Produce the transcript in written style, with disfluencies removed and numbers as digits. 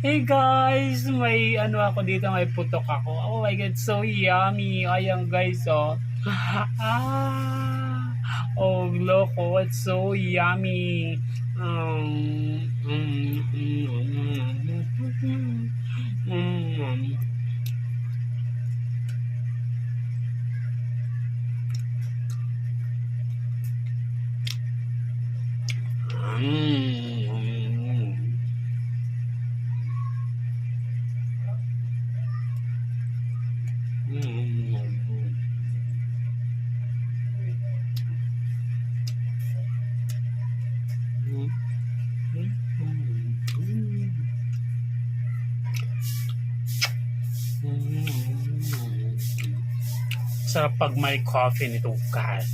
Hey guys, may ano ako dito, may putok ako. Oh my god, so yummy. Ayan guys, oh. Ah, oh loko, it's so yummy. Um, mm, mm, mm, mm, Sarap pag may coffee nito guys.